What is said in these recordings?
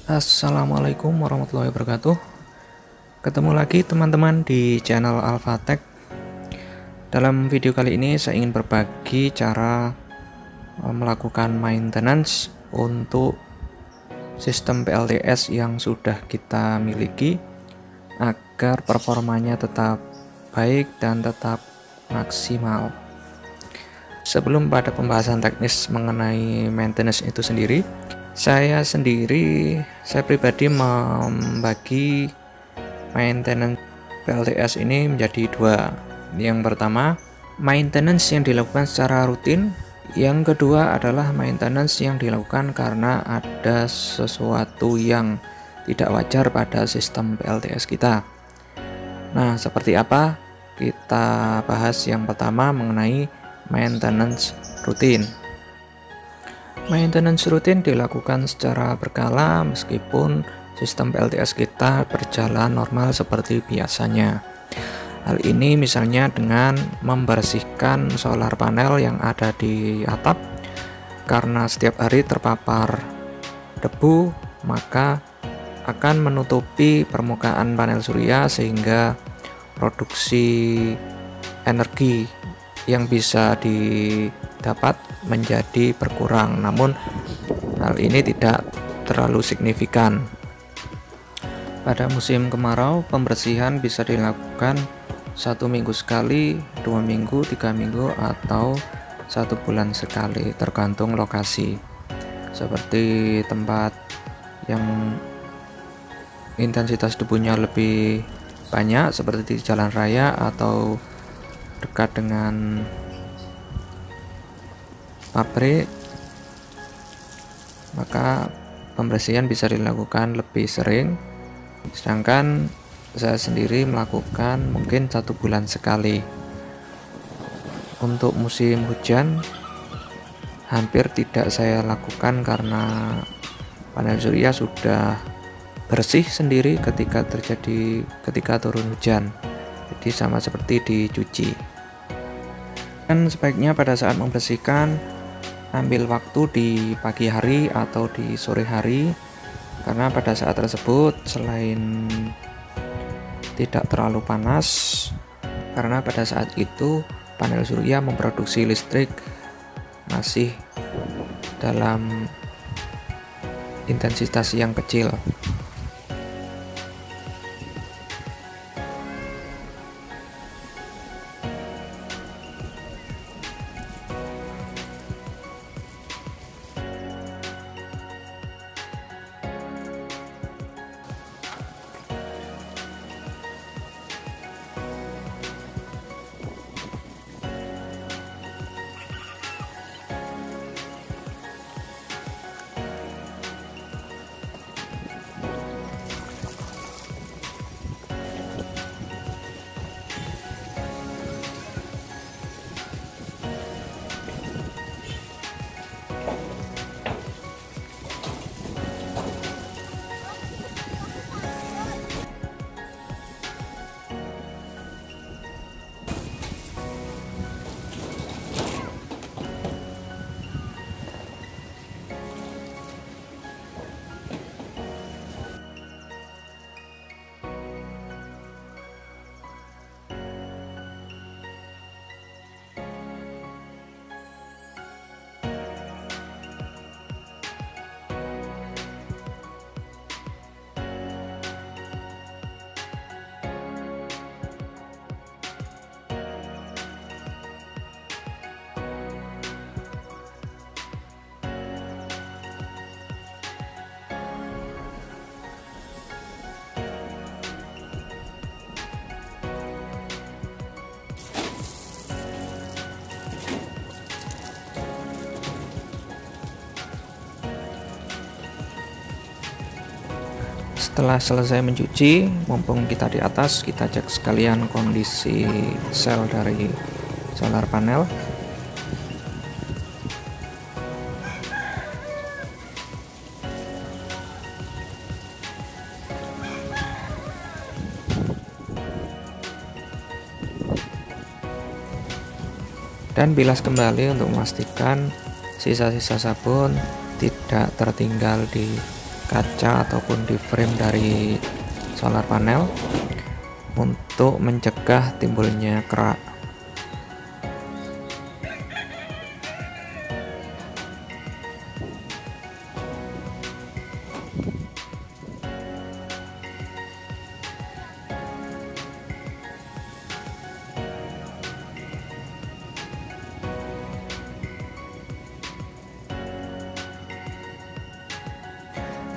Assalamualaikum warahmatullahi wabarakatuh. Ketemu lagi teman-teman di channel Alphatech. Dalam video kali ini saya ingin berbagi cara melakukan maintenance untuk sistem PLTS yang sudah kita miliki agar performanya tetap baik dan tetap maksimal. Sebelum pada pembahasan teknis mengenai maintenance itu sendiri, saya pribadi membagi maintenance PLTS ini menjadi dua. Yang pertama, maintenance yang dilakukan secara rutin. Yang kedua adalah maintenance yang dilakukan karena ada sesuatu yang tidak wajar pada sistem PLTS kita. Nah, seperti apa? Kita bahas yang pertama mengenai maintenance rutin. Maintenance rutin dilakukan secara berkala meskipun sistem PLTS kita berjalan normal seperti biasanya. Hal ini misalnya dengan membersihkan solar panel yang ada di atap, karena setiap hari terpapar debu maka akan menutupi permukaan panel surya sehingga produksi energi yang bisa didapat menjadi berkurang, namun hal ini tidak terlalu signifikan. Pada musim kemarau, pembersihan bisa dilakukan 1 minggu sekali, 2 minggu, 3 minggu, atau 1 bulan sekali, tergantung lokasi. Seperti tempat yang intensitas debunya lebih banyak, seperti di jalan raya atau dekat dengan pabrik, maka pembersihan bisa dilakukan lebih sering, sedangkan saya sendiri melakukan mungkin 1 bulan sekali. Untuk musim hujan hampir tidak saya lakukan karena panel surya sudah bersih sendiri ketika turun hujan, jadi sama seperti dicuci. Dan sebaiknya pada saat membersihkan ambil waktu di pagi hari atau di sore hari, karena pada saat tersebut selain tidak terlalu panas, karena pada saat itu panel surya memproduksi listrik masih dalam intensitas yang kecil. Setelah selesai mencuci, mumpung kita di atas, kita cek sekalian kondisi sel dari solar panel. Dan bilas kembali untuk memastikan sisa-sisa sabun tidak tertinggal di kaca ataupun di frame dari solar panel untuk mencegah timbulnya kerak.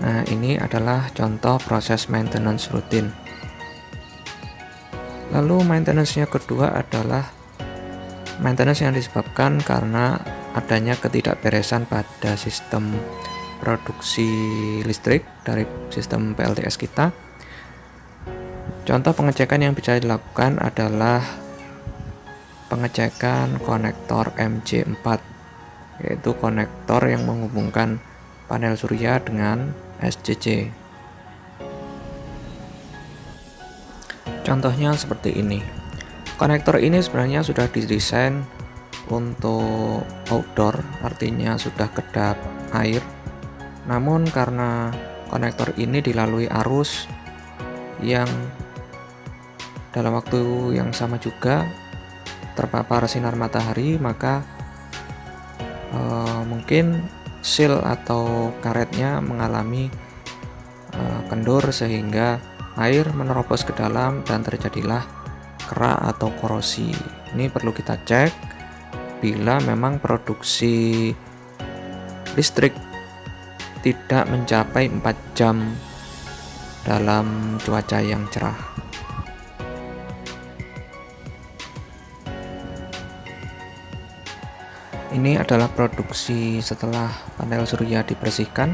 Nah, ini adalah contoh proses maintenance rutin. Lalu maintenance-nya kedua adalah maintenance yang disebabkan karena adanya ketidakberesan pada sistem produksi listrik dari sistem PLTS kita. Contoh pengecekan yang bisa dilakukan adalah pengecekan konektor MC4, yaitu konektor yang menghubungkan panel surya dengan SCC. Contohnya seperti ini. Konektor ini sebenarnya sudah didesain untuk outdoor, artinya sudah kedap air. Namun karena konektor ini dilalui arus yang dalam waktu yang sama juga terpapar sinar matahari, maka mungkin seal atau karetnya mengalami kendur sehingga air menerobos ke dalam dan terjadilah kerak atau korosi. Ini perlu kita cek bila memang produksi listrik tidak mencapai 4 jam dalam cuaca yang cerah. Ini adalah produksi setelah panel surya dibersihkan.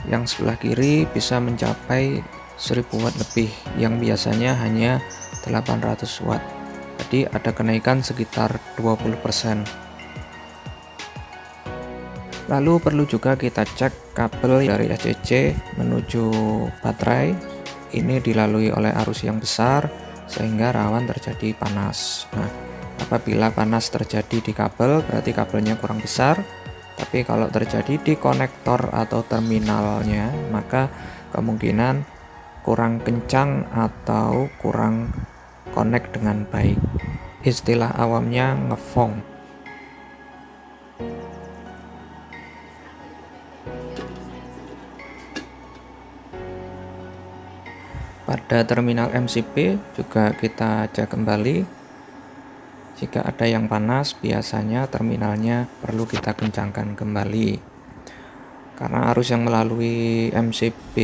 Yang sebelah kiri bisa mencapai 1000 watt lebih, yang biasanya hanya 800 watt. Jadi ada kenaikan sekitar 20%. Lalu perlu juga kita cek kabel dari SCC menuju baterai. Ini dilalui oleh arus yang besar sehingga rawan terjadi panas. Nah, apabila panas terjadi di kabel, berarti kabelnya kurang besar. Tapi kalau terjadi di konektor atau terminalnya, maka kemungkinan kurang kencang atau kurang connect dengan baik. Istilah awamnya ngefong. Pada terminal MCB juga kita cek kembali. Jika ada yang panas, biasanya terminalnya perlu kita kencangkan kembali. Karena arus yang melalui MCB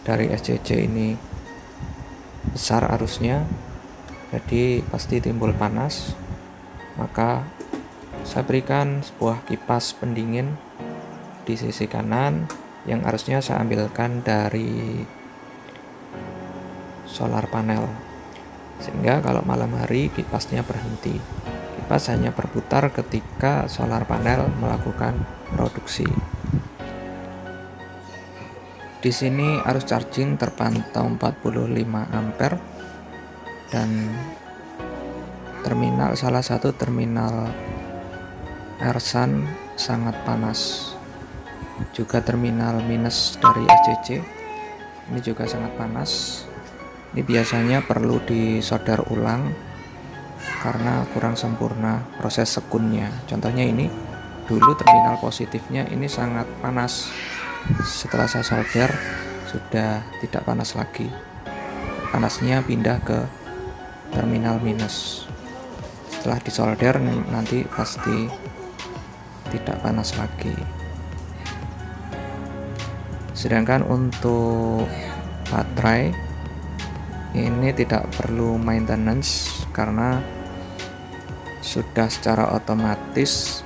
dari SCC ini besar arusnya, jadi pasti timbul panas. Maka saya berikan sebuah kipas pendingin di sisi kanan yang arusnya saya ambilkan dari solar panel, sehingga kalau malam hari kipasnya berhenti. Kipas hanya berputar ketika solar panel melakukan produksi. Di sini arus charging terpantau 45 ampere dan salah satu terminal Ersan sangat panas. Juga terminal minus dari SCC ini juga sangat panas. Ini biasanya perlu disolder ulang karena kurang sempurna proses sekunnya. Contohnya ini, dulu terminal positifnya ini sangat panas. Setelah saya solder sudah tidak panas lagi. Panasnya pindah ke terminal minus. Setelah disolder nanti pasti tidak panas lagi. Sedangkan untuk baterai ini tidak perlu maintenance karena sudah secara otomatis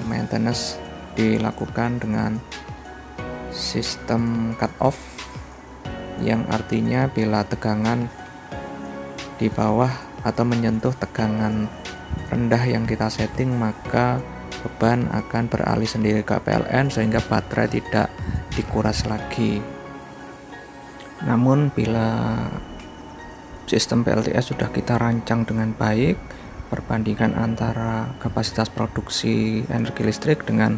maintenance dilakukan dengan sistem cut off, yang artinya bila tegangan di bawah atau menyentuh tegangan rendah yang kita setting, maka beban akan beralih sendiri ke PLN sehingga baterai tidak dikuras lagi. Namun bila sistem PLTS sudah kita rancang dengan baik, perbandingan antara kapasitas produksi energi listrik dengan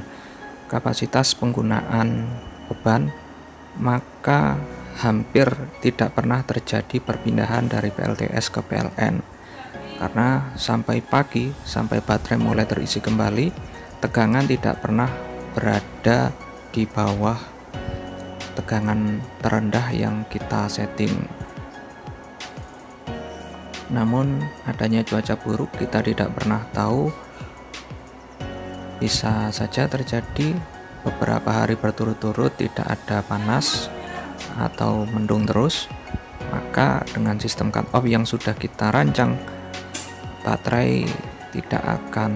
kapasitas penggunaan beban, maka hampir tidak pernah terjadi perpindahan dari PLTS ke PLN, karena sampai pagi, sampai baterai mulai terisi kembali, tegangan tidak pernah berada di bawah tegangan terendah yang kita setting. Namun adanya cuaca buruk, kita tidak pernah tahu, bisa saja terjadi beberapa hari berturut-turut tidak ada panas atau mendung terus. Maka dengan sistem cut off yang sudah kita rancang, baterai tidak akan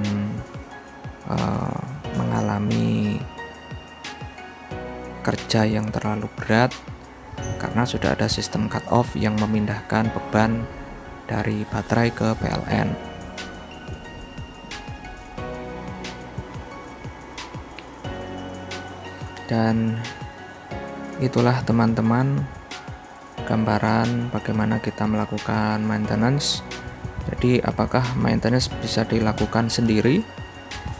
mengalami kerja yang terlalu berat, karena sudah ada sistem cut off yang memindahkan beban dari baterai ke PLN. Dan itulah teman-teman gambaran bagaimana kita melakukan maintenance. Jadi apakah maintenance bisa dilakukan sendiri?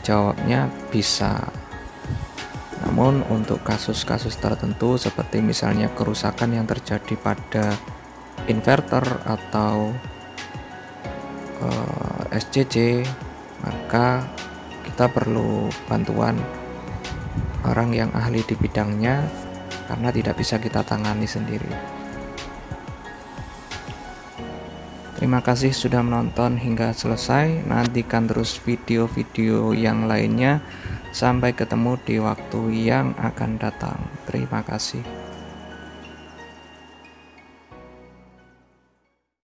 Jawabnya bisa. Namun untuk kasus-kasus tertentu seperti misalnya kerusakan yang terjadi pada inverter atau SCC, maka kita perlu bantuan orang yang ahli di bidangnya, karena tidak bisa kita tangani sendiri. Terima kasih sudah menonton hingga selesai. Nantikan terus video-video yang lainnya. Sampai ketemu di waktu yang akan datang. Terima kasih.